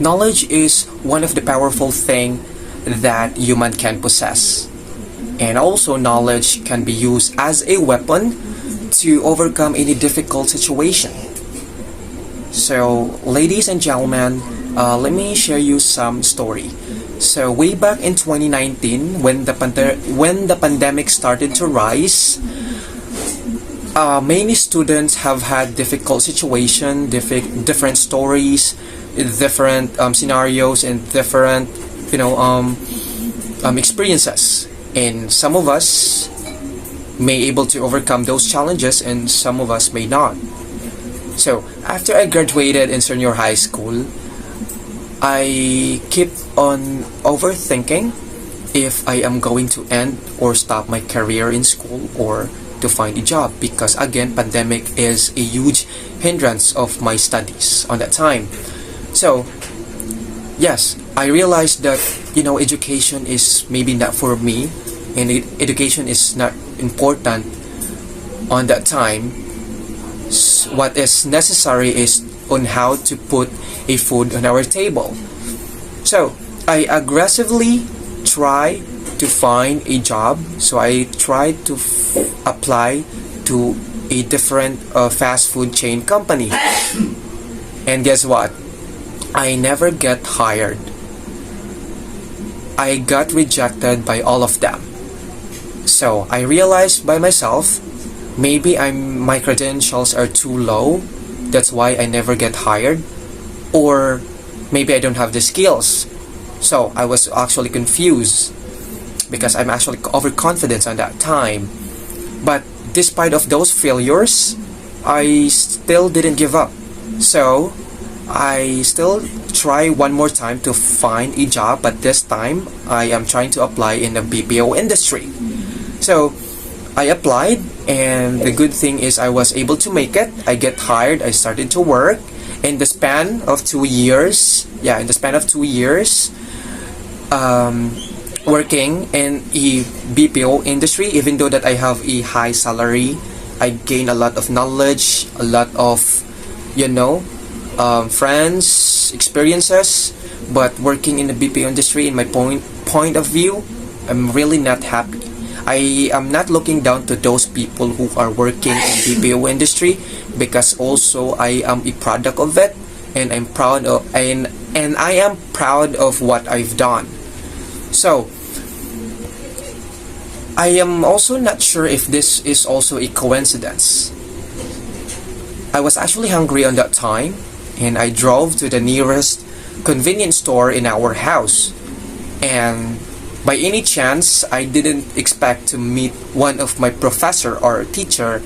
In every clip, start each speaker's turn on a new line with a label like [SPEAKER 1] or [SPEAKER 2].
[SPEAKER 1] Knowledge is one of the powerful thing that human can possess. And also knowledge can be used as a weapon to overcome any difficult situation. So, ladies and gentlemen, let me share you some story. So, way back in 2019, when the pandemic started to rise, many students have had difficult situation, different stories, different scenarios, and different experiences. And some of us may able to overcome those challenges, and some of us may not. So after I graduated in senior high school, I keep on overthinking if I am going to end or stop my career in school or to find a job, because again pandemic is a huge hindrance of my studies on that time. So yes, I realized that education is maybe not for me, and education is not important on that time. What is necessary is on how to put a food on our table. So I aggressively try to find a job. So I tried to apply to a different fast food chain company. And guess what? I never get hired. I got rejected by all of them. So I realized by myself, maybe my credentials are too low. That's why I never get hired. Or maybe I don't have the skills. So I was actually confused because I'm actually overconfident at that time. But despite of those failures, I still didn't give up. So I still try one more time to find a job, but this time I am trying to apply in the BPO industry. So I applied, and the good thing is I was able to make it. I get hired, I started to work. In the span of 2 years, working in a BPO industry, even though that I have a high salary, I gain a lot of knowledge, a lot of, friends, experiences. But working in the BPO industry, in my point of view, I'm really not happy. I am not looking down to those people who are working in BPO industry, because also I am a product of it, and I'm proud of and I am proud of what I've done. So I am also not sure if this is also a coincidence. I was actually hungry on that time, and I drove to the nearest convenience store in our house. And by any chance, I didn't expect to meet one of my professor or teacher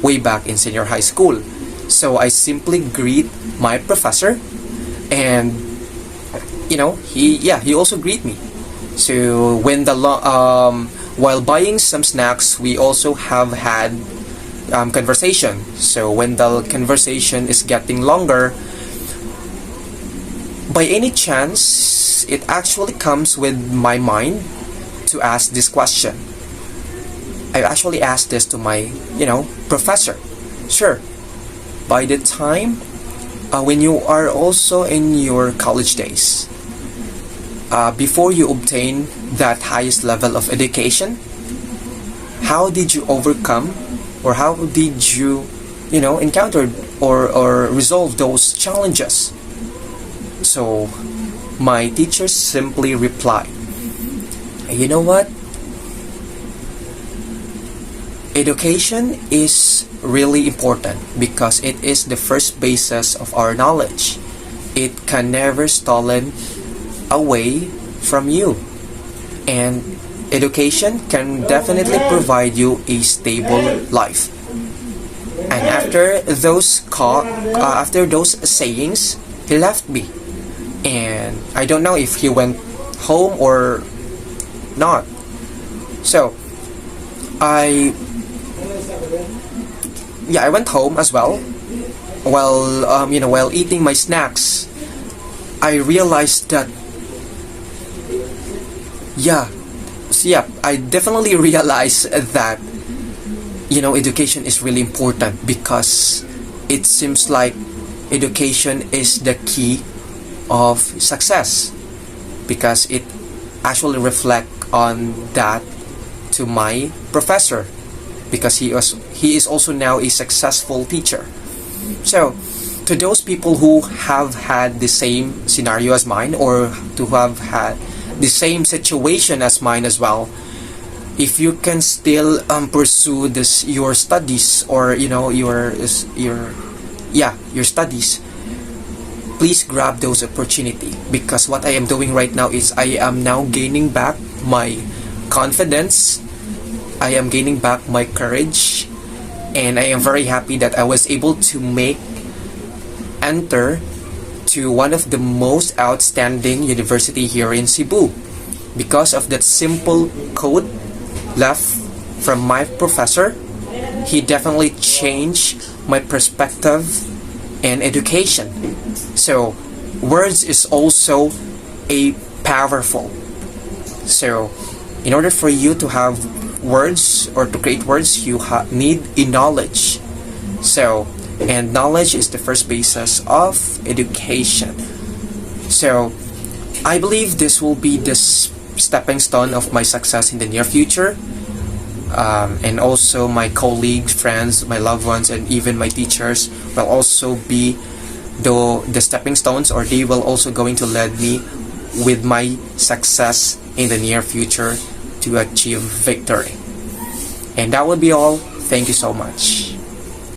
[SPEAKER 1] way back in senior high school. So I simply greet my professor, and he also greet me. So when while buying some snacks, we also have had conversation. So when the conversation is getting longer, by any chance, it actually comes with my mind to ask this question. I actually asked this to my, professor. Sure, by the time when you are also in your college days, before you obtain that highest level of education, how did you overcome, or how did you, encounter or resolve those challenges? So my teacher simply replied, you know what? Education is really important because it is the first basis of our knowledge. It can never stolen away from you. And education can definitely provide you a stable life. And after those sayings, he left me. And I don't know if he went home or not. So I went home as well. While eating my snacks, I realized that I definitely realized that education is really important, because it seems like education is the key of success, because it actually reflect on that to my professor, because he is also now a successful teacher. So to those people who have had the same scenario as mine, or to have had the same situation as mine as well, if you can still pursue this your studies, or your studies, please grab those opportunity, because what I am doing right now is I am now gaining back my confidence, I am gaining back my courage, and I am very happy that I was able to enter to one of the most outstanding university here in Cebu, because of that simple quote left from my professor. He definitely changed my perspective in education. So words is also a powerful. So in order for you to have words, or to create words, you need a knowledge. So, and knowledge is the first basis of education. So I believe this will be the stepping stone of my success in the near future. And also my colleagues, friends, my loved ones, and even my teachers will also be the stepping stones, or they will also going to lead me with my success in the near future to achieve victory. And that would be all. Thank you so much.